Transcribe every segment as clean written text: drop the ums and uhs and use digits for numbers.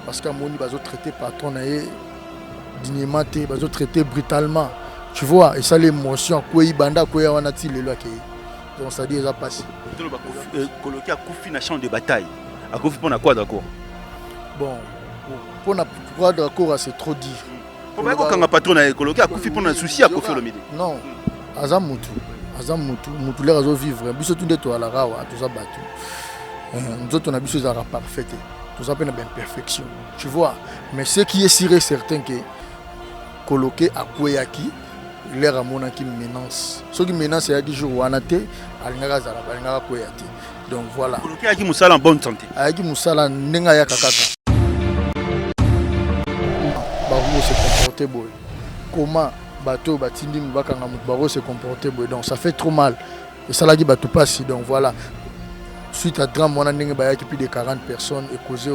parce qu'à Moni, ils ont traité patron dignement, ils ont traité brutalement. Tu vois, et ça l'émotion, quoi, il banda, quoi, on a tiré le lois qui. Donc ça dit, ils ont passé. Coloqué à Koufi dans champ de bataille. À Koufi pour quoi d'accord? Bon, pour quoi d'accord, c'est trop dit. Pourquoi quand un patron a coloqué à Koufi pour un souci à Koufi Olomide? Non, Azamutu, Mutu les réseaux vivre. Puis surtout des toits à la rawa, tout ça battu. Nous autres on a vu ces arabes parfaits. Tout ça peine bien perfection. Tu vois, mais ce qui est sûr et certain que coloqué à Kouéaki, l'air à mon qui menace. Ce qui menace c'est qui joue Wanate, Alingara Zarab, Alingara Kouéati. Donc voilà. Coloqué à qui Moussala en bonne santé. À qui Moussala n'enga ya kakaka. Barou se comporter boy. Comment bateau batindi mbakanga mutbaro se comporter boy. Donc ça fait trop mal. Et ça là qui bateau passe donc voilà. Suite à drame on a ndenge ba plus de 40 personnes et causer.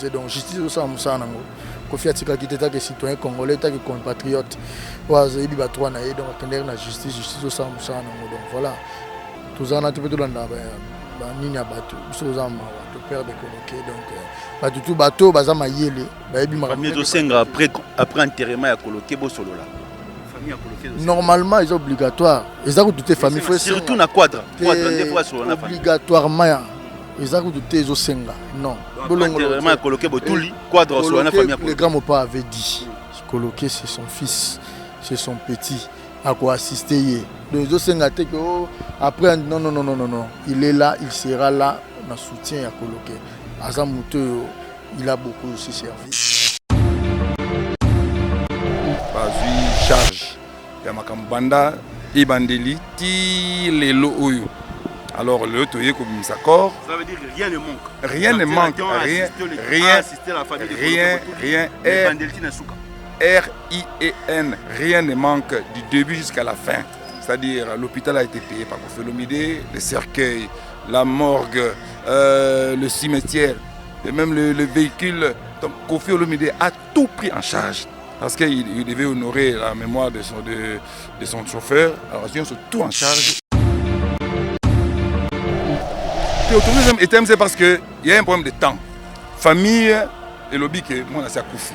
Donc justice ça musa nango. Kofi atika qui était que citoyen congolais que compatriote. Oaza ibi batwa na donc attendre la justice ça musa nango. Donc voilà. Tout ça na tout peut landa ba nini ya bateau. Biso za ma to père de coloqué donc tout bateau baza mayele ba ibi ma mieux senga après enterrement ya coloqué bo solo là. Normalement, c'est obligatoire. Ils ont toutes les familles. Surtout dans quadre. Des fois sur la famille. Obligatoirement, ils ont toutes les senga. Non. Enterrement coloqué botuli quadre sur la famille. Le grand-papa avait dit, coloqué c'est son fils, c'est son petit, à quoi assister. Les autres senga après non. Il est là, il sera là, on soutien à coloqué. Azamuto, il a beaucoup aussi servi. Bazui charge ya makambanda ibandeli ti lelo oyo. Alors le toye comme s'accord. Ça veut dire que rien ne manque. Rien ne manque. Rien. RIEN. Rien ne manque du début jusqu'à la fin. C'est-à-dire l'hôpital a été payé par Koufi Olomide, le cercueil, la morgue, le cimetière et même le véhicule. Donc Koufi Olomide a tout pris en charge. Parce qu'il devait honorer la mémoire de son chauffeur. Alors, ils sont tout en charge. Et au tourisme, c'est parce qu'il y a un problème de temps. Famille et lobby que moi, c'est à Koufi.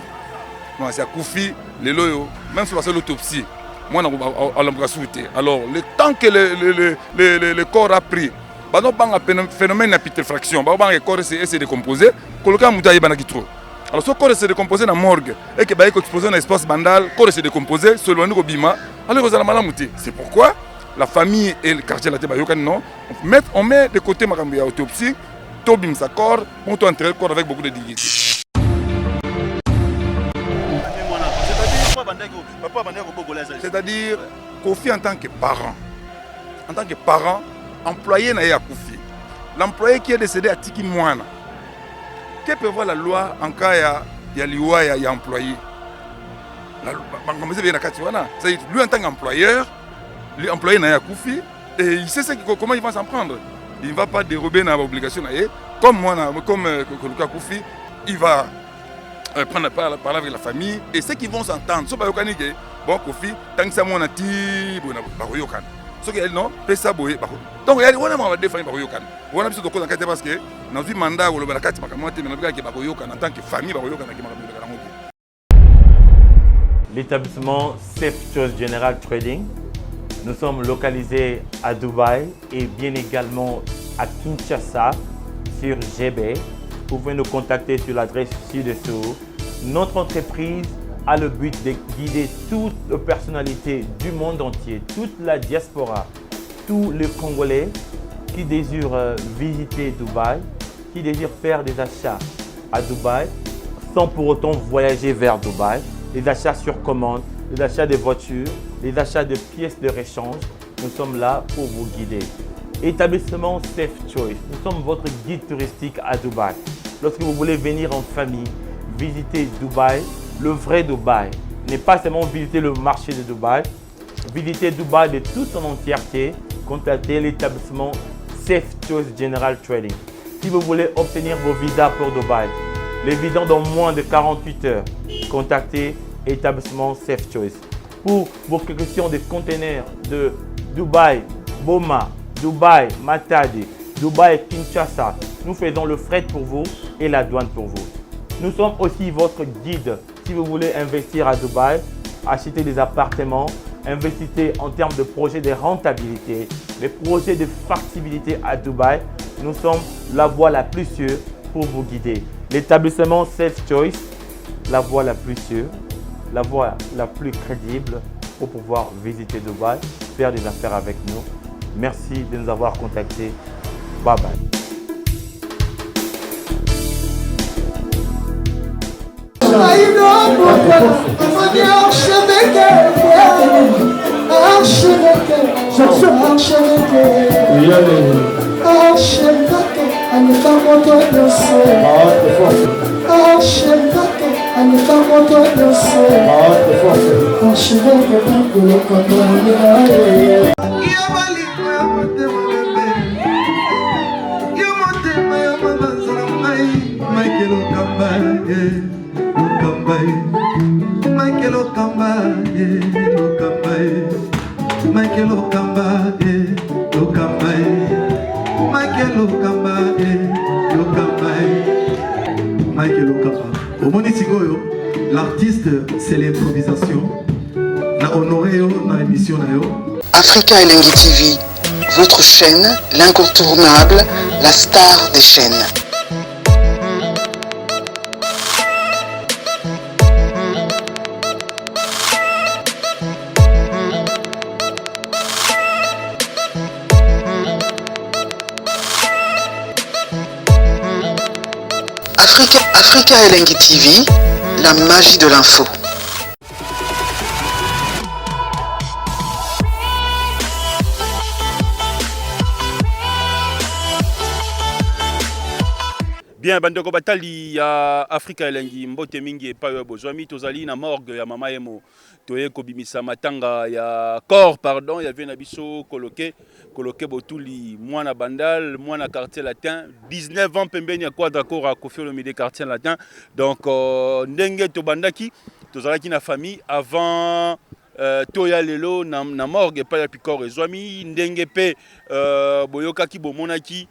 Moi, c'est à Koufi, les loyaux, même si c'est l'autopsie, moi, on l'a souhaité. Alors, le temps que le corps a pris, il y a un phénomène de putréfaction. Le corps s'est décomposé. Le corps est trop. Alors, ce corps se décomposé dans la morgue et que est exposé dans l'espace bandal, le corps se décomposé, se loin de Bima, alors vous allez malamouter. C'est pourquoi la famille et le quartier de la Tébayokan, on met de côté ma autopsie, Tobim sa corps, pour enterrer le corps avec beaucoup de dignité. C'est-à-dire, Koufi en tant que parent, employé n'a pas Koufi. L'employé qui est décédé à Tiki Mouana. Que peut voir la loi en cas il y a l'IOA, il y a employé. Lui en tant qu'employeur, l'employé n'a pas Koufi et il sait comment il va s'en prendre. Il ne va pas dérober dans l'obligation. Comme moi, comme Koufi, il va prendre la parole avec la famille et ceux qui vont s'entendre. Bon, Koufi, tant que ça m'a dit, non, ça boye. Donc, il y a des familles qui on a besoin de parce que dans un mandat où le barakati en tant que famille. L'établissement Safe Choice General Trading, nous sommes localisés à Dubaï et bien également à Kinshasa sur GB. Vous pouvez nous contacter sur l'adresse ci-dessous. Notre entreprise a le but de guider toutes les personnalités du monde entier, toute la diaspora, tous les Congolais qui désirent visiter Dubaï, qui désirent faire des achats à Dubaï sans pour autant voyager vers Dubaï, les achats sur commande, les achats de voitures, les achats de pièces de rechange. Nous sommes là pour vous guider. Établissement Safe Choice, nous sommes votre guide touristique à Dubaï. Lorsque vous voulez venir en famille, visiter Dubaï, le vrai Dubaï, n'est pas seulement visiter le marché de Dubaï, visiter Dubaï de toute son entièreté, contactez l'établissement Safe Choice General Trading. Si vous voulez obtenir vos visas pour Dubaï, les visas dans moins de 48 heures, contactez l'établissement Safe Choice. Pour vos questions de conteneurs de Dubaï, Boma, Dubaï, Matadi, Dubaï, Kinshasa, nous faisons le fret pour vous et la douane pour vous. Nous sommes aussi votre guide. Si vous voulez investir à Dubaï, acheter des appartements, investissez en termes de projets de rentabilité, les projets de factibilité à Dubaï, nous sommes la voie la plus sûre pour vous guider. L'établissement Safe Choice, la voie la plus sûre, la voie la plus crédible pour pouvoir visiter Dubaï, faire des affaires avec nous. Merci de nous avoir contactés. Bye bye. L'artiste, c'est l'improvisation. Na honoré na émission na yo. Africa Elengi TV, votre chaîne, l'incontournable, la star des chaînes. Africa Elengi TV, la magie de l'info. Bien, bandeko batali ya Africa Elengi mbote mingi epa yo bozwami tozali na morgue ya mama yemo toye kobimisa matanga ya corps pardon ya vient na biso coloqué botuli mwana bandal mwana quartier latin 19 ans pembeni ya quadra corps à Koffi Olomide quartier latin donc ndenge to bandaki tozalaki na famille avant toya lelo na morgue pa ya pikor ezwami ndenge pe boyokaki bomonaki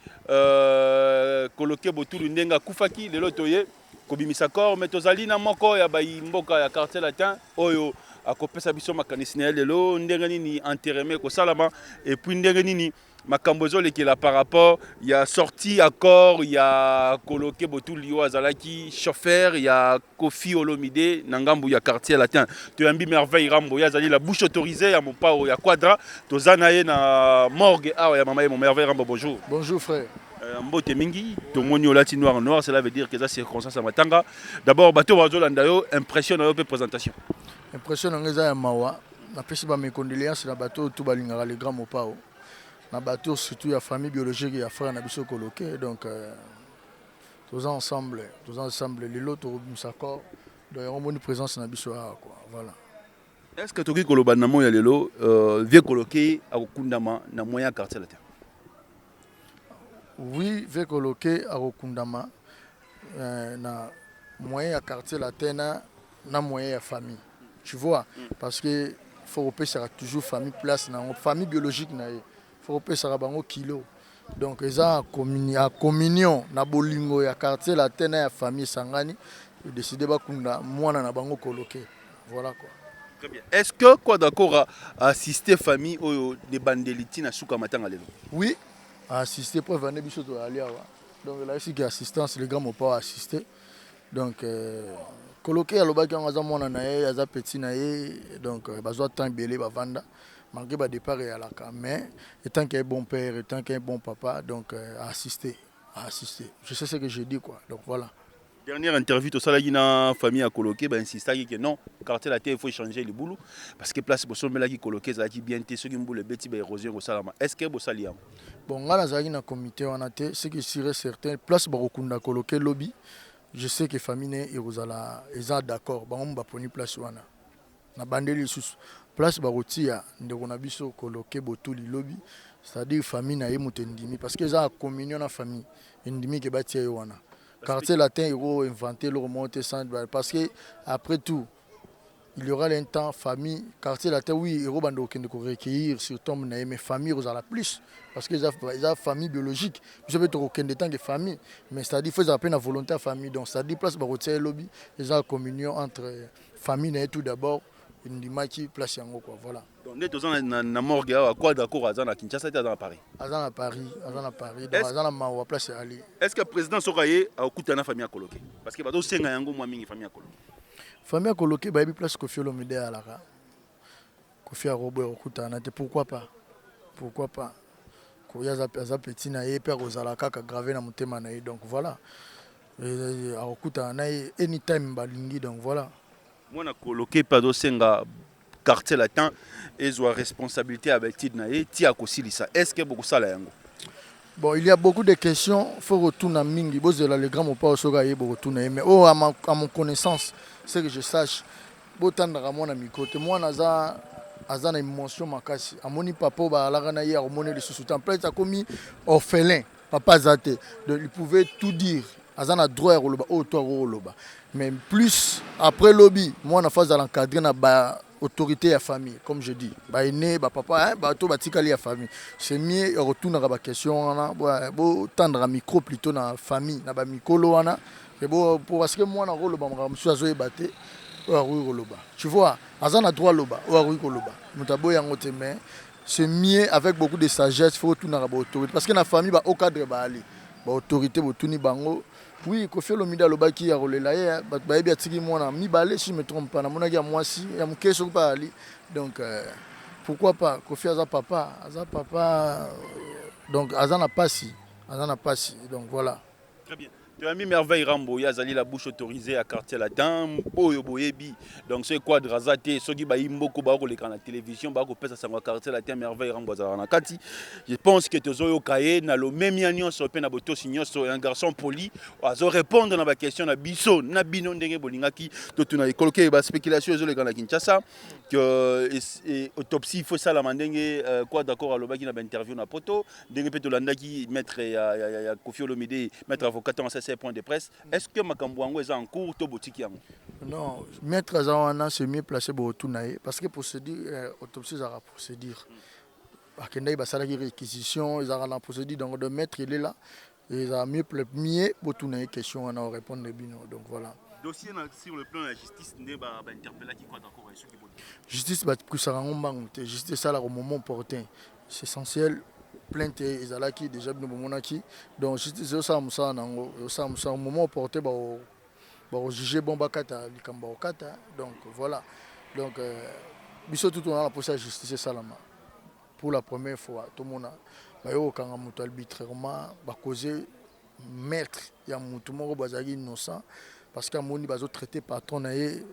coloqué botulu ndenga kufaki lelo toye kobimisa corps mais tozali na moko ya bayi mboka ya quartier latin oyo akopesa biso makanisi na lelo ndenge nini enterrement ko salama et puis ndenge nini makambo ezolekela par rapport ya sorti accord ya coloqué botuli yo azalaki chauffeur ya Koffi Olomide na ngambu ya quartier latin toyambi merveille rambo ya azali la bouche autorisée ya mopao ya quadra tozana ye na morgue awa ya mama ye mon merveille rambo bonjour. Bonjour frère. Mbote mingi tomoni olati noir noir cela veut dire que ça circonstance à matanga d'abord bato bazolanda yo impression na yo pe présentation. Impression na ngeza ya mawa na pesi ba mes condoléances na bato tout balingaka les grands mopao na bato surtout ya famille biologique ya frère na biso coloqué donc tous ensemble les lots au musako donc on bonne présence na biso quoi voilà. Est-ce que toki koloba na moya lelo vie coloqué à Okundama na moya quartier latin? Oui, vie coloqué à Okundama na moyen à quartier latin na moyen à famille. Tu vois parce que faut repérer sera toujours famille place na famille biologique na faut repérer sera bango kilo. Donc ils ont communion na bolingo ya quartier latin na ya famille sangani et décider ba kunda mwana na bango coloqué. Voilà quoi. Très bien. Est-ce que quoi d'accord à assister famille au des bandeliti na suka matanga lelo? Oui, à assister pour venir biso to aller donc là ici qui assistance les gars m'ont pas assisté. Donc coloqué à l'obaki on a mona na ye aza petit na ye donc bazo temps belé ba vanda malgré ba départ et à la mais étant qu'il est bon père étant qu'il est bon papa donc à assister. Je sais ce que je dis quoi. Donc voilà. Dernière interview, tout ça là, il a une famille à coloquer, ben insiste que non, quartier la terre il faut changer le boulot parce que place pour sommer là qui coloquer, ça qui bien té ceux qui boule bêti ben érosion au salama. Est-ce que vous salia? Bon, là la zagi na comité on a té, ce qui serait certain place barokunda coloquer lobby. Je sais que famille né irozala ils sont d'accord, ba on ba poni place wana. Na bandeli sous place barotia ndeko na biso coloquer botuli lobby, c'est-à-dire famille na yemutendimi parce que ça communion na famille, ndimi ke batia wana. Quartier latin, ils ont inventé le remonté sans parce que après tout, il y aura un temps famille quartier latin oui ero bando kende ko recueillir sur tombe na mais famille aux plus parce que ils ont famille biologique je vais te kende tant que famille mais c'est-à-dire faut appeler la volonté à famille donc c'est-à-dire place ba rotier lobby ils ont communion entre famille et tout d'abord une maki place yango quoi voilà donc net aux na morgue à quoi d'accord à Kinshasa et à Paris à Paris dans la mawa place ali est-ce que président Sokaye a okutana famille à coloquer parce que bato senga yango moi mingi famille à coloquer famille à coloquer ba place Kofi Olomide à la Kofi Robert okutana te pourquoi pas koya za petit na ye père ozala kaka gravé na motema na ye donc voilà okutana na anytime balingi donc voilà moi na coloquer pas do senga quartier latin et soit responsabilité avec Tidnaye ti akosilisa est-ce que beaucoup ça la yango bon il y a beaucoup de questions faut retourner mingi bozela le grand mon pas soga ye retourner mais oh à mon connaissance c'est que je sache botandra mona mikote moi naza azana émotion makasi amoni papa ba alaka na ye amoni le sous en plein ça commis orphelin papa zate donc il pouvait tout dire azana droit roloba o to roloba mais plus après lobby moi na phase à l'encadrer na ba autorité à famille comme je dis ba aîné ba papa hein ba to batikali à famille c'est mieux retourner à ba question na bo tendre micro plutôt na famille na ba mikolo wana et bon pour parce que moi na roloba monsieur azo ebaté tu vois azana droit loba o arui koloba mutabo yango te mais c'est mieux avec beaucoup de sagesse faut retourner à ba autorité parce que na famille ba au cadre ba ali ba autorité botuni bango oui Kofi Olomide alobaki ya rolela ye bato bayebi atiki mwana mibale si je me trompe pas namonaki ya mwasi ya moke soki pa ali donc pourquoi pas Kofi aza papa donc azana pasi donc voilà très bien. Tu as mis merveille Rambo, Yazali la bouche autorisée à quartier latin, Boyo Boyebi. Donc c'est quoi de Razate, ceux qui baillent beaucoup à la télévision, Bako Pesa Sangwa quartier latin, merveille Rambo Zaranakati. Je pense que Tozoyo Kaye n'a le même union sur Pena Boto Signos, un garçon poli, à répondre à la question de Bisso, Nabino Ndenge Bolingaki, tout a coloqué la spéculation sur le Ghana Kinshasa, que autopsie, il faut ça la mandenge, quoi d'accord à l'Obaki n'a pas interview na poto, Ndenge Petolandaki, maître Kofi Olomide, maître avocat en ces points de presse. Est-ce que Makambouango est en cours de boutique? Non, maître Azawana c'est mieux placé pour tout naïe parce que procédure autopsie ça procédure. À Kendai basala qui réquisition, ils ont la procédure donc de maître il est là, ils ont mieux pour tout naïe question on a répondre les bino donc voilà. Dossier sur le plan de la justice n'est pas interpellé qui quoi d'accord avec ceux qui justice bat que ça rend justice ça là au moment opportun. C'est essentiel. Plainte ezalaki déjà bino bomonaki donc justice ça musa nango ça musa au moment opportun ba juger bon bakata likamba okata donc voilà donc biso tout on a la procédure justice salama pour la première fois tout monde ba yo kanga mutu arbitrairement ba causer maître ya mutu moko bazaki innocent parce que moni bazo traiter patron na ye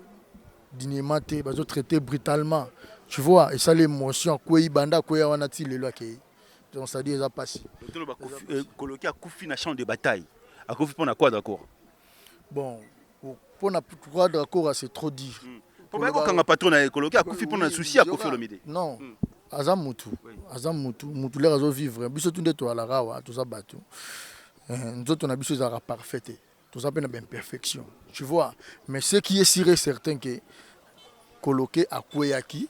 dignement bazo traiter brutalement tu vois et ça l'émotion quoi ibanda quoi wana ti lelo akei donc ça dit ça passe. Coloqué à Koufi na champ de bataille. À Koufi pour quoi d'accord? Bon, pour na quoi d'accord c'est trop dire. Pourquoi quand un patron a coloqué à Koufi pour un souci à Kofi Olomide? Non. Azamutu mutu les réseaux vivre. Biso tunde to ala rawa tout ça batu. Nous autres on a biso za parfaite. Tout ça peine bien perfection. Tu vois, mais ce qui est sûr certain que coloqué à Koyaki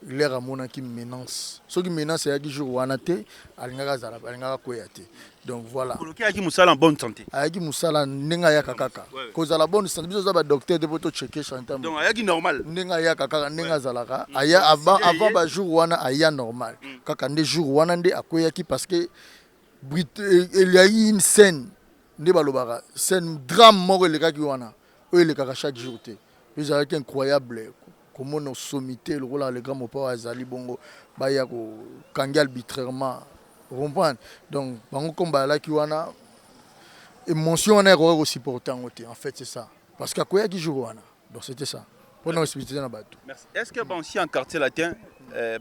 l'air à mon qui menace. Ce qui menace c'est qu'il joue wanate, alingaka zala, alingaka koyate. Donc voilà. Coloqué à qui Moussala en bonne santé. Ayaki Moussala nenga ya kaka. Cause à la bonne santé, biso za ba docteur de poto checker chantam. Donc ayaki normal. Nenga ya kaka nenga zalaka. Aya avant ba jour wana aya normal. Kaka nde jour wana nde akoyaki parce que il y a eu une scène nde balobaka, scène drame moko le kaki wana. Oyo le kaka chaque jour te. Ils avaient incroyable. Comment nos sommités, le rôle le grand mopa azali bongo baya ko kangi arbitrairement comprendre donc bango combat là qui wana émotion on est aussi important en fait c'est ça parce qu'à quoi qui joue wana donc c'était ça pour nous expliquer na bateau. Merci. Est-ce que si en quartier latin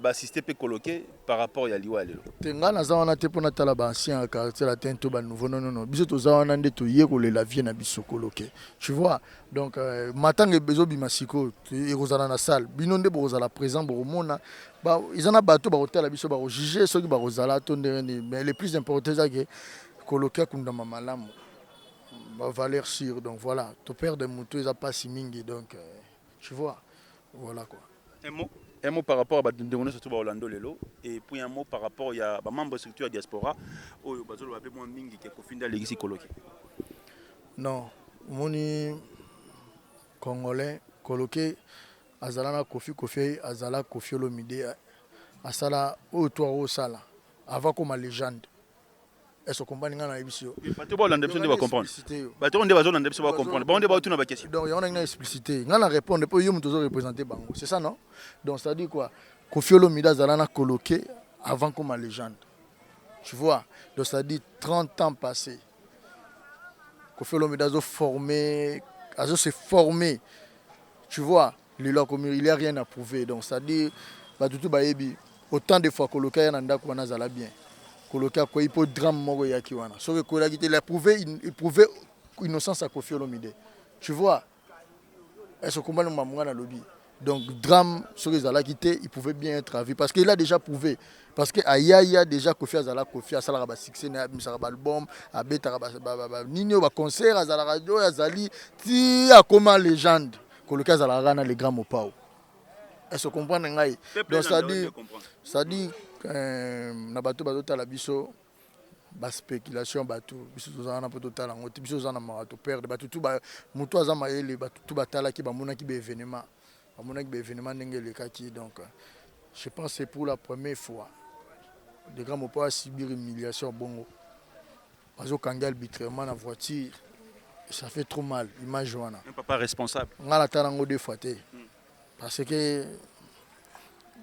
assisté peut coloquer par rapport à liwa lelo tenga na za wana te pona tala ba ancien quartier latin to ba nouveau non biso to za wana nde to yeko le la vie na biso coloquer tu vois donc matanga bezo bimasiko e rozana na salle bino nde bo rozala présent bo mona ba izana bato ba hôtel biso ba juger ceux qui ba rozala to mais le plus important c'est que coloquer kunda mamalamu ba valeur sûre donc voilà to perdre muto eza pas si mingi donc tu vois Voilà quoi. Un mot par rapport à surtout Orlando Lelo et puis un mot par rapport à membre de structure diaspora où bazolo appelé moi mingi qui kofinda legisi koloki. Non, moni congolais coloqué azalana Kofi azala Kofi Olomide asala au sala avant comme légende. Est-ce qu'on comprend ngana ebisio? Bato ba Orlando besoin de comprendre. Bato on va Orlando besoin de comprendre. Ba on va tout na ba question. Donc il y a une explicité. Ngana répondre pour yo mutozo représenter bango. C'est ça non? Donc ça dit quoi? Kofi Olomide azalana coloqué avant comme légende. Tu vois? Donc ça dit 30 ans passés. Kofi Olomide a formé, s'est formé. Tu vois, il n'y a rien à prouver. Donc ça dit, autant de fois que le cas est bien. Que le cas il peut drame sauf que il a prouvé, il prouvait innocence à Kofi Olomide. Tu vois, est-ce que comment on a lobby? Donc drame sur les ala quitté, il pouvait bien être à vie parce qu'il a déjà prouvé. Parce que Aya déjà Kofi Azala Kofi Azala ba succès na misara album, abeta ba nino ba concert Azala radio Azali ti a comme légende que le cas Azala na les grands mopao. Est-ce que comprendre ngai? Donc ça dit na bato tala biso ba spéculation bato biso tozana po totala ngoti biso zana marato perdre bato tout ba muto azama ele bato tout batala ki ba mona ki be événement. Ba mona ki be événement ndenge kaki donc je pense que c'est pour la première fois. Les grands pas subir une humiliation bongo. Parce que quand il y a arbitrairement la voiture, ça fait trop mal. Image wana. Un papa responsable. On a la talango deux fois. Parce que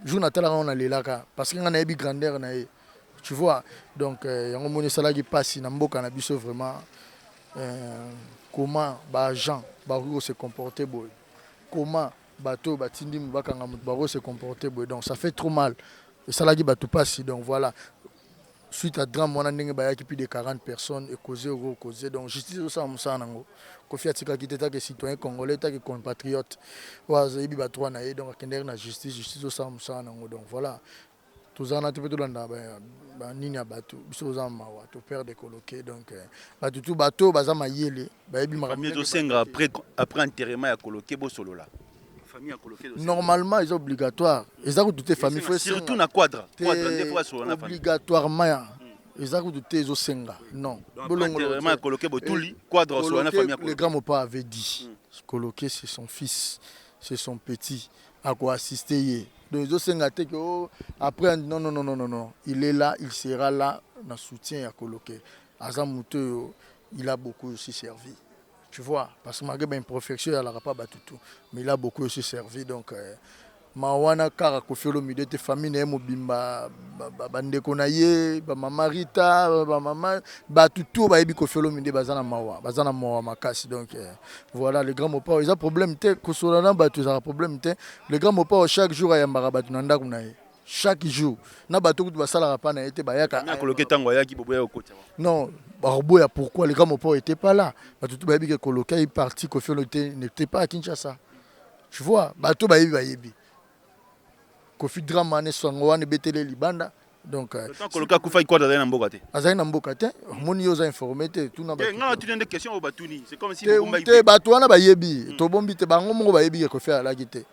jour natala on a les là parce qu'on a une grandeur na. Tu vois. Donc il y a un monde ça là qui passe na mboka na biso vraiment comment ba gens ba se comporter boy. Comment bateau batindi mbakanga mutbaro se comporter boy. Donc ça fait trop mal. Et ça là qui tout passe donc voilà suite à drame on a plus de 40 personnes et causé donc justice au sam sanango Kofi atika qui était que citoyen congolais que compatriote waza ibi batwa na donc akender na justice au sam sanango donc voilà tous en a tout landa ba nini abatu biso za mawa to perdre coloqué donc batu tout bateau baza mayele ba ibi makamie zo senga après enterrement ya coloqué bo solo là. Normalement, c'est obligatoire. Ils ont toutes les familles. Surtout dans quadre. Obligatoirement. Ils ont toutes les osenga. Non. Le grand mopa avait dit. Coloqué, c'est son fils, c'est son petit. À quoi assister. Donc ils osenga après non. Il est là, il sera là dans soutien à coloqué. Azamuto, il a beaucoup aussi servi. Tu vois, parce que malgré une imperfection, il n'a pas battu tout. Mais il a beaucoup aussi servi. Donc, Mawana Kara Kofi Olomide, tes familles, Mobimba, Bandeko Naye, Mama Rita, Mama, battu tout, Kofi Olomide, Bazana Mawa Makasi. Donc, voilà, les grands mopas, ils ont problème, Kosolana, ils ont problème, les grands mopas, chaque jour, il y a un barabat, Nanda Kunaye. Chaque jour, na bateau qui va salir pas na été bayaka. Non, Barboya pourquoi les grands mopas étaient pas là. Bateau tout bayebi que coloqué est parti Kofi n'était pas à Kinshasa. Tu vois, bateau bayebi. Kofi drama ne songoane betele libanda. Donc coloqué kufa quoi dans mboka te. Azai na mboka te, moni yo za informé te tout na bateau. Non, tu donnes des questions au batuni, c'est comme si te bateau wana bayebi, to bombi te bango mongo bayebi que Kofi ala gité.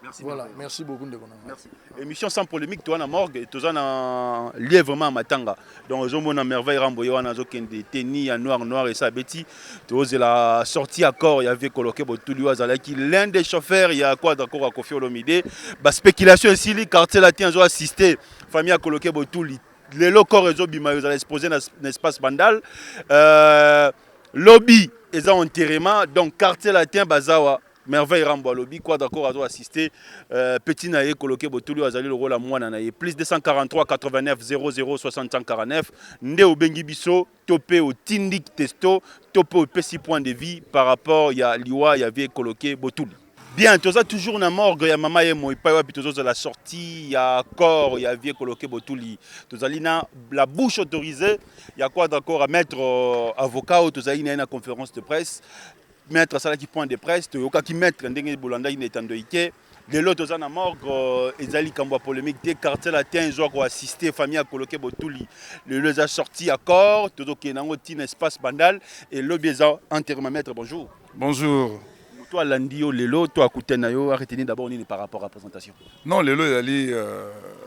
Merci. Voilà, merci beaucoup de merci. Émission sans polémique, toi na morgue, toi en lié vraiment à Matanga. Donc je mon merveille ramboyo wana zo kende tenni en noir et ça beti. Toi la sortie à corps, il y avait coloqué Botuli Azalaki l'un des chauffeurs, il y a quoi d'accord à Kofi Olomide. Ba spéculation ici les quartiers latins ont assisté famille à coloqué Botuli. Les locaux réseau bima ils allaient exposer dans espace bandal. Lobby ils ont enterrement donc quartier latin bazawa merveille rambo lobby quoi d'accord à assister petit naé coloqué botuli azali le rôle à moi naé plus 243 89 00 65 49 ndé au bengi biso topé au tindik testo topé au petit point de vie par rapport il y a liwa il y avait coloqué botuli. Bien, tout ça toujours na morgue ya mama yemo ipa wa pitozo de la sortie ya corps ya vie coloqué botuli tout alina la bouche autorisée il y a quoi d'accord à mettre avocat tout ça na conférence de presse mettre ça qui point de presse to yoka qui mettre ndenge bolanda ine tandoike les lots aux na morgue ezali kambo polémique des quartiers latin zo ko assister famille à coloqué botuli les a sorti à corps tout ok nango tin espace bandal et le bieza enterrement maître bonjour. Bonjour. Toi, Landio, Lelo, toi, Koutenayo, retenir d'abord par rapport à la présentation. Non, Lelo, il allait.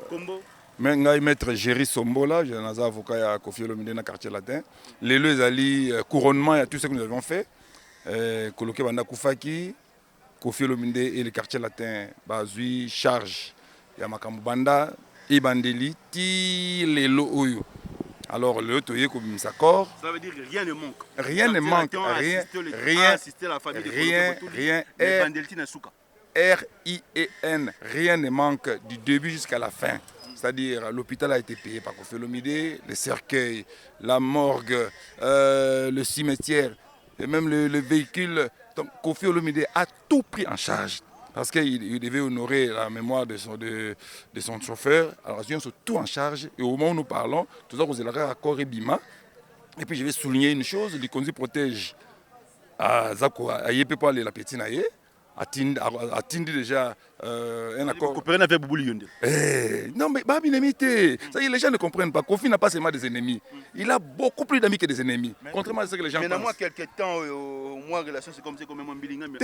Combo. Mais ngai maître Géry Sombola, j'ai un avocat à Kofi Olomide dans le quartier latin. Lelo, ils allaient couronnement à tout ce que nous avons fait. Coloqué Banda Koufaki, Kofi Olomide et le quartier latin, Bazui, charge. Yamakambu Banda, Ibandeli, Ti Lelo Oyo. Alors, le Toye comme s'accorde. Ça veut dire que rien ne manque. Rien ne manque. Rien. R-I-E-N. Rien ne manque du début jusqu'à la fin. C'est-à-dire, l'hôpital a été payé par Kofi Olomide, les cercueils, la morgue, le cimetière, et même le véhicule. Donc, Kofi Olomide a tout pris en charge. Parce qu'il devait honorer la mémoire de son chauffeur. Alors, ils ont tout en charge. Et au moment où nous parlons, tout ça, vous allez accord et Bima. Et puis, je vais souligner une chose, le conduit protège à Zako, à Yepepo, la petite naïe. Atteindre déjà un accord. Avec Boubouli Yonde. Non, mais Babi l'imité. Les gens ne comprennent pas. Kofi n'a pas seulement des ennemis. Il a beaucoup plus d'amis que des ennemis. Contrairement à ce que les gens pensent. Mais moi, quelques temps, moi, relation, c'est comme un Billingham.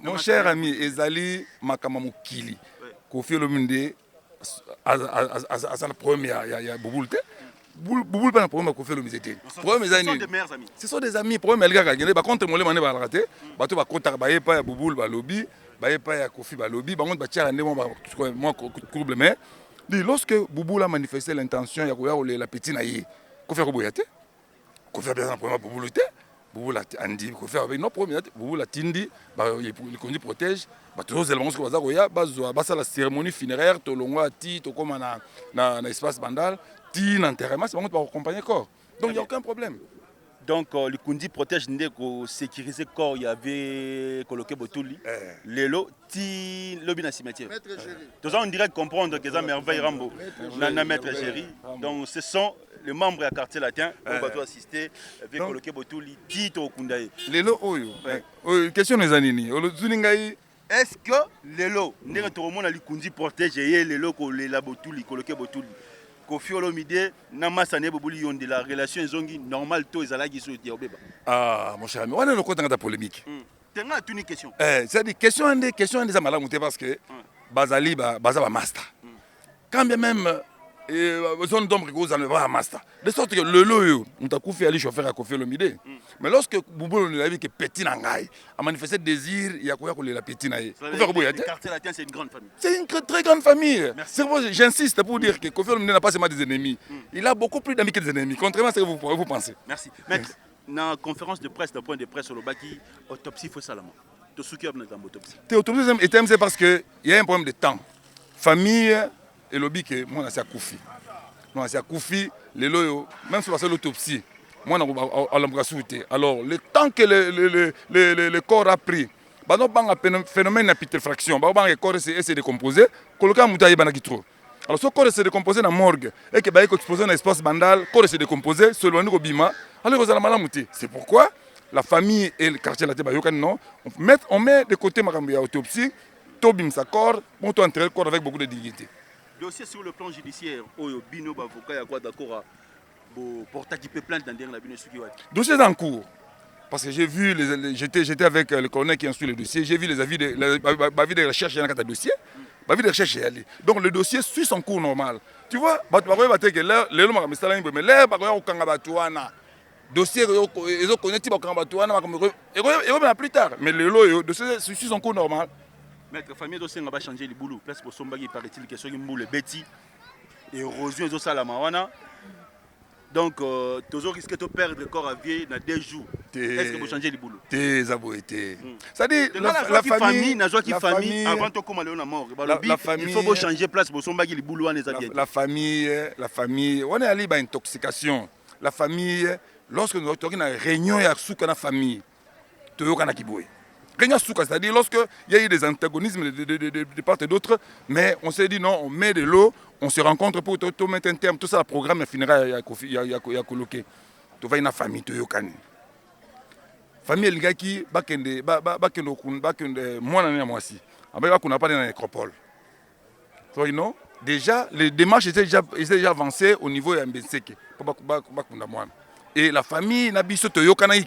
Mon cher ami, Ezali Makamamou Kili. Kofi Olomide, à la première, il y a Bouboulte. Bouboule pas un problème à Kofi Olomide. Ce sont des meilleurs amis. Ce sont des amis. Problème, les gars, contre moi, les va rater. Bateau va contre pas Bouboule, lobby, pas Kofi, lobby. Par contre, bah moi, couple mais. Lorsque Bouboule a manifesté l'intention, il y a la petite naïe. Kofi a Bouyate. Kofi a bien un problème à Bouboule. Bouboule a dit, Kofi a non problème. Bouboule a tindi, il conduit protège. Tous les éléments que vous avez, la cérémonie funéraire, tout le monde a dit, tout comme dans l'espace bandal. L'enterrement, c'est pour accompagner le corps. Donc il n'y a aucun problème. Donc le Kundi protège pour sécuriser le corps. Il y avait coloqué Botouli, Lelo, Ti Lobina cimetière. Tout ça on dirait comprendre que ça merveille Rambo. Nana Maître Géry. Donc ce sont les membres du quartier latin qui ont assisté avec coloqué Botouli, Ti Tokundaye. Lelo Oyo. Question des années. Est-ce que Lelo, nous avons le Kundi protège et Lelo Kolela Botouli, coloqué Botouli? Kofi Olomide, Namasane Bobouli Yonde, la relation est normale, tout est à la guise de Diobeba. Ah, mon cher ami, on a le côté de la polémique. Tu as une question. C'est-à-dire, question des amalgamoutés parce que Bazali, Bazaba Master. Quand bien même, zone d'ombre qui ne va pas Master. De sorte que le loyo, on t'a fait aller chauffeur à Kofi Olomide. Mais lorsque Boubou a vu que Petit Nangaï a manifesté désir, il y a quoi que la Petit Nangaï. Le quartier latin, c'est une grande famille. C'est une très grande famille. J'insiste pour dire que Kofi Olomide n'a pas seulement des ennemis. Il a beaucoup plus d'amis que des ennemis, contrairement à ce que vous pensez. Merci. Maître, dans la conférence de presse, dans le point de presse sur le Baki, autopsie, il faut ça là. Tu as souki dans l'autopsie. L'autopsie, c'est parce qu'il y a un problème de temps. Famille et lobby que moi, c'est à Koufi. Moi, c'est à Koufi, les loyaux, même si c'est l'autopsie. Moi, on l'a souhaité. Alors, le temps que le corps a pris, il y a un phénomène de putréfaction. Le corps s'est décomposé. Alors, ce corps s'est décomposé dans la morgue et que est exposé dans l'espace bandal, le corps s'est décomposé, selon le Bima. Alors, vous allez malamouter. C'est pourquoi la famille et le quartier latin, on met de côté l'autopsie, Tobim sa corps, on doit enterrer le corps avec beaucoup de dignité. Dossier sur le plan judiciaire, Bino avocat, il y a quoi d'accord pour t'équiper plainte dans la Bino Sukiwat. Dossier en cours. Parce que j'ai vu, j'étais avec le colonel qui instruit le dossier, j'ai vu les avis de recherche, il y a un dossier. Donc le dossier suit son cours normal. Tu vois, dossier plus tard. Mais le dossier suit son cours normal. Maître, famille dossier va changer le boulot. Place pour Sombagi, paraît-il que sur une boule bêtis. Érosion et ça la marwana. Donc, tu risques de perdre le corps à vie dans 2 jours. Est-ce que vous changez le boulot? C'est-à-dire, la famille, avant de commencer à mort, il faut changer place pour Sombagi le boulot. La famille, on est allé à intoxication. La famille, lorsque nous avons une réunion, il y a une famille. Tu as c'est-à-dire lorsqu'il y a eu des antagonismes de part et d'autre, mais on s'est dit non, on met de l'eau, on se rencontre pour tout mettre un terme, tout ça, le programme funéraire, il y a coloqué. Tu vas une famille, tu as une famille, les gars qui, moi aussi, on n'a pas dans la nécropole. Déjà, les démarches étaient déjà avancées au niveau de Mbenseke. Et la famille,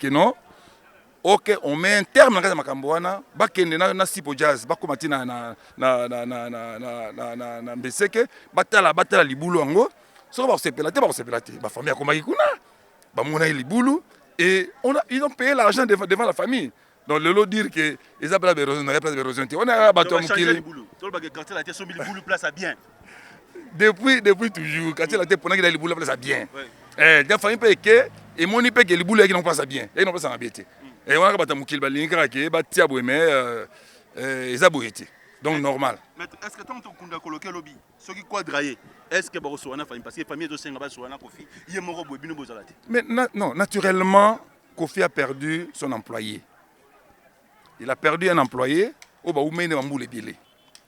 non? ok, on met un terme dans la Makambouana, bakende na sipo jazz, bakomati na mbeseke, batala libulu ango, so ba sepelate, ba famille akomaki kuna, ba mona libulu, et ils ont payé l'argent devant la famille. Donc le lot dire que ils ont pas besoin, on a battu changer libulu. Tout le quartier la tête sur libulu place à bien. Depuis toujours, quartier la tête pendant qu'il a libulu place à bien. La famille paye que et mon paye que libulu qui n'ont pas ça bien, ils n'ont pas ça en bête. Et on a battu mukil balingi krake, battu aboué ils ont boité. Donc normal. Mais est-ce que tant qu'on a coloqué lobby, ceux qui quadraillent, est-ce que vous avez parce que la famille de Senga sur un Kofi, il y a mort bobino bozalate. Mais non, naturellement, Kofi a perdu son employé. Il a perdu un employé au Baoumé Nambou les bilets.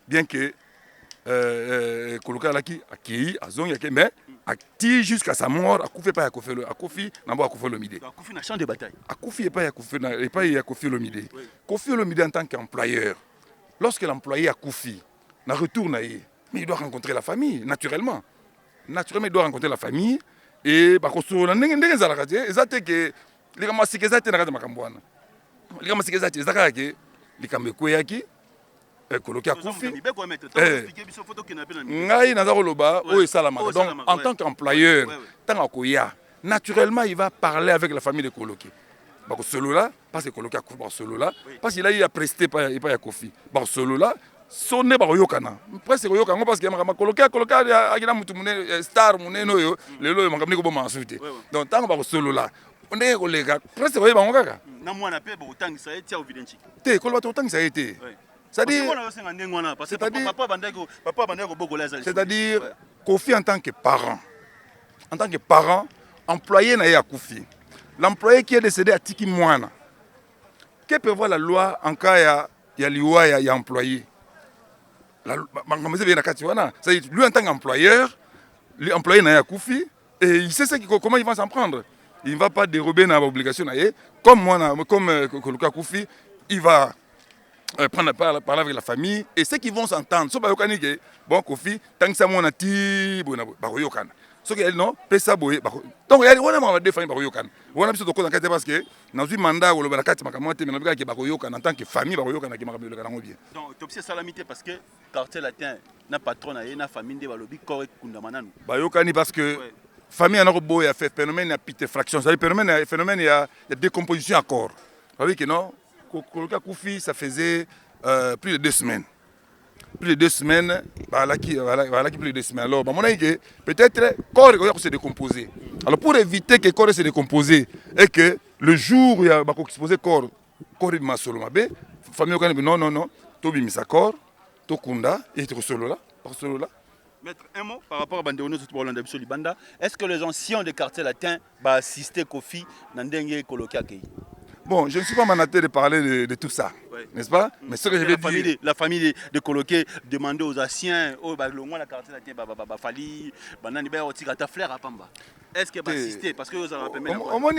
Bien que Koloka Laki a qui a zone mais a ti jusqu'à sa mort, a Kofi pas à Kofi le a Kofi Nambou a Kofi le midi. A Kofi n'a champ de bataille. A Kofi et pas à Kofi et Kofi le midi. Kofi le midi en tant qu'employeur. Lorsque l'employé a Kofi, n'a retourne à mais il doit rencontrer la famille naturellement. Naturellement il doit rencontrer la famille et bah qu'on se n'engage à la radio. Exactement que les gamins c'est que ça t'es dans la Makambouana. Les gamins c'est que ça t'es dans la radio. Les gamins koyaki coloqué à Kofi. Ngai nazaroloba o esalama. Donc en tant qu'employeur, tant akoya, naturellement il va parler avec la famille de coloqué. Bako solo là, parce que coloqué à Kofi bako solo là, parce qu'il a eu à prester pas à Kofi. Bako solo là, sonné bako yokana. Presque yokana parce que ma coloqué à gina mutu mune star mune no yo, le lo mangamni ko boma ensuite. Donc tant bako solo là, on est collègue, presque voyez bango kaka. Na mwana pe bo tangi ça été au videnchi. Te kolo ba tangi ça été. C'est-à-dire c'est-à-dire Kofi en tant que parent, employé na ya Kofi. L'employé qui est décédé à Tiki Mouana. Que prévoit la loi en cas il y a liwa il y a employé. C'est-à-dire lui en tant qu'employeur, lui employé na ya Kofi et il sait comment il va s'en prendre. Il ne va pas dérober dans l'obligation comme moi comme Koloka Kofi, il va prendre parler avec la famille et ceux qui vont s'entendre. So ba yokani ke bon Kofi tant que ça mona ti bona ba yokana. So que non pesa boye ba. Donc il on a ma deux familles ba yokana. On a biso to ko dans parce que dans un mandat ou le bakati makamate mais na ke ba yokana en tant que famille ba yokana ki makamelo kana bien. Donc topsi salamité parce que quartier latin na patron na na famille de balobi correct kunda mananu. Ba yokani parce que famille na robo ya fait phénomène ya pite fraction. Ça phénomène il y a décomposition à corps. Vous voyez que non Koloka Kofi, ça faisait plus de 2 semaines. Plus de 2 semaines, voilà qui plus de 2 semaines. Alors, mon avis, peut-être le corps se décomposer. Alors, pour éviter que le corps se décomposer et que le jour où il y a exposé le corps il m'a solo ma famille non, Tobi misa corps, Tokunda, et solo là. Maître, un mot par rapport à Bandéono Libanda. Est-ce que les anciens des quartiers latins vont assister Kofi dans le Koloka Kei? Bon, je ne suis pas mandaté de parler de tout ça, n'est-ce pas? Mais ce que je vais dire... La famille de coloquer, demander aux anciens, le moins la quartier là, Fali, Banani, Otigata Flair à Pamba. Est-ce que va assister? Parce que vous avez permis. On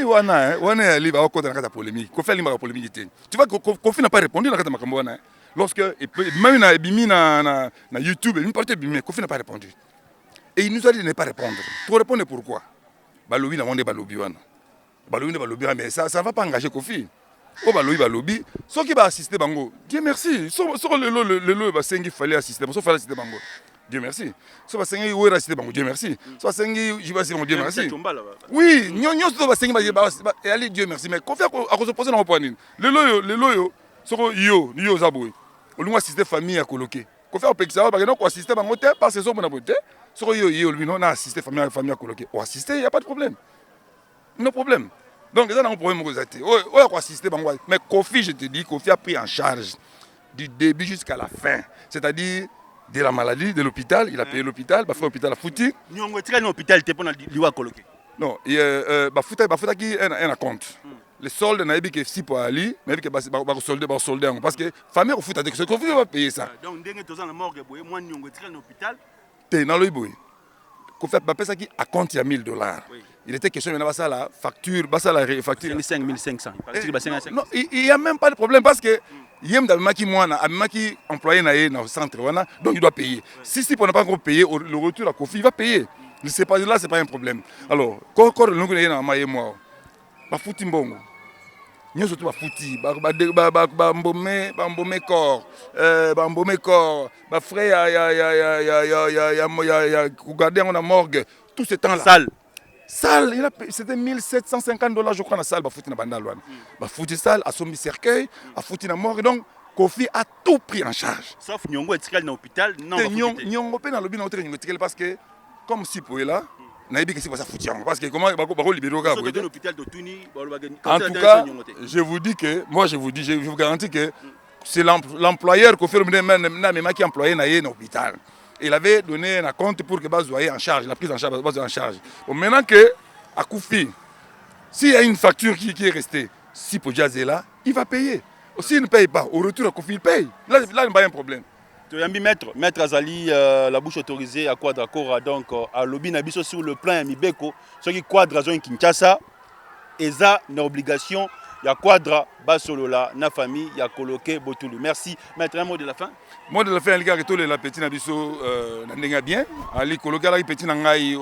est allé à la polémique. Kofi a la polémique. Tu vois, Kofi n'a pas répondu à la Makambouana. Lorsque, même na YouTube, Kofi n'a pas répondu. Et il nous a dit de ne pas répondre. Pour répondre pourquoi? Balobi n'a demandé Balobi. Mais ça ne va pas engager Kofi. Balobi. Ceux qui vont assister Bango, Dieu merci. Sur le fallait assister. Bango. Dieu merci. Sur le assister Bango, Dieu merci. Sur le Dieu merci. Oui, allez Dieu merci. Mais Kofi a se poser dans le point. Le loyo, sur yo Zaboui. On lui assister famille à coloquer. Kofi a payé ça parce que non assister Bango parce que c'est bon aboté. Sur yo lui non assister famille à coloquer. Ou assister, il y a pas de problème. No problème. Donc, il y a un problème. Mais Kofi, je te dis, Kofi a pris en charge du début jusqu'à la fin. C'est-à-dire de la maladie, de l'hôpital. Il a payé l'hôpital, il a fait l'hôpital à Fouti. Nous avons tiré l'hôpital, il a été coloqué. Non, il y a qui un compte. Les soldes, il y a 6 pour Ali, mais il y a solder. Parce que la famille au foot, Kofi va payer ça. Donc, nous avons morgue, moi, nous avons tiré l'hôpital. Tu es dans le boy. Kofi a payé ça qui a compte, il y a $1000. Il était question de ça la facture, la facture. 500. Non, il n'y a même pas de problème parce que il y a un employé dans le centre, donc il doit payer. Si on n'a pas encore payé, le retour à Kofi, il va payer. Là, ce n'est pas un problème. Alors, quand le nom est moi, nyonso to bafuti bambome corps bambome corps bafrais ya kogarde yango na morgue tout ce temps là salle c'était $1750 je crois na salle bafuti na bandal wana bafuti salle asombi cercueil afuti na morgue donc Kofi a tout pris en charge sauf Nyongo etikali na hôpital non Nyongo pe na lobi na hôtel Nyongo etikali parce que comme si pour là naïbi que c'est ça foutu parce que comment bako libérer au gars en tout cas je vous dis que moi je vous garantis que c'est l'employeur qui fait le même qui employé na hôpital. Il avait donné un compte pour que Bazoye en charge, la prise en charge, en charge. Bon, maintenant que à Koufi, s'il y a une facture qui est restée, si Podjaz est là, il va payer. S'il ne paye pas, au retour à Koufi, il paye. Là, il n'y a pas un problème. Maître Azali, la bouche autorisée à Quadra Cora, donc à Lobby Nabiso sur le plan Mibeko, ce qui Quadra Zone Kinshasa, et ça, une obligation. Il y a Quadra, Basolola, na famille, il y a coloqué, Botoulou. Merci. Maître, un mot de la fin. Mot de la fin, il y a la petite Nabiso, n'a bien. Ali coloqué la petite Nangaï,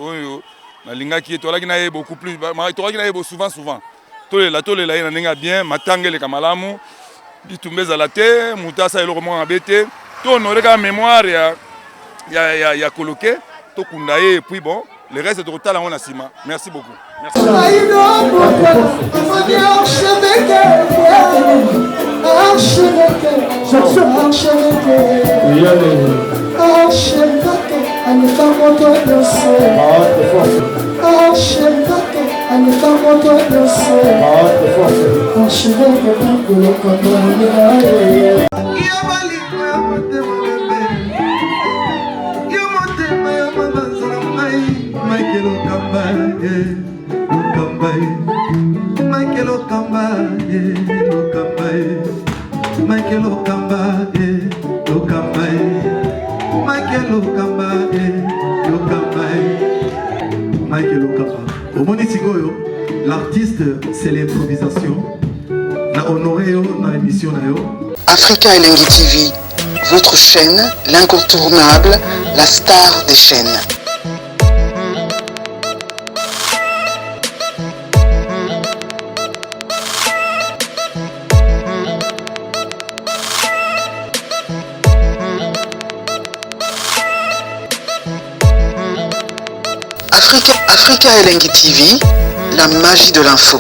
la linga qui est toi là qui n'a beaucoup plus. Toi qui n'a souvent. Tole la n'a bien, Matangue le Kamalamu, Bitumbez à la terre, Moutassa et le roman abété. Ton aurait mémoire, il y a coloqué, Tokundaye, et puis bon, le reste de Rota, là on a Sima. Merci beaucoup. Merci. L'artiste, c'est l'improvisation. Na honoré dans l'émission. Africa Elengi TV, votre chaîne, l'incontournable, la star des chaînes. Africa Elengi TV, la magie de l'info.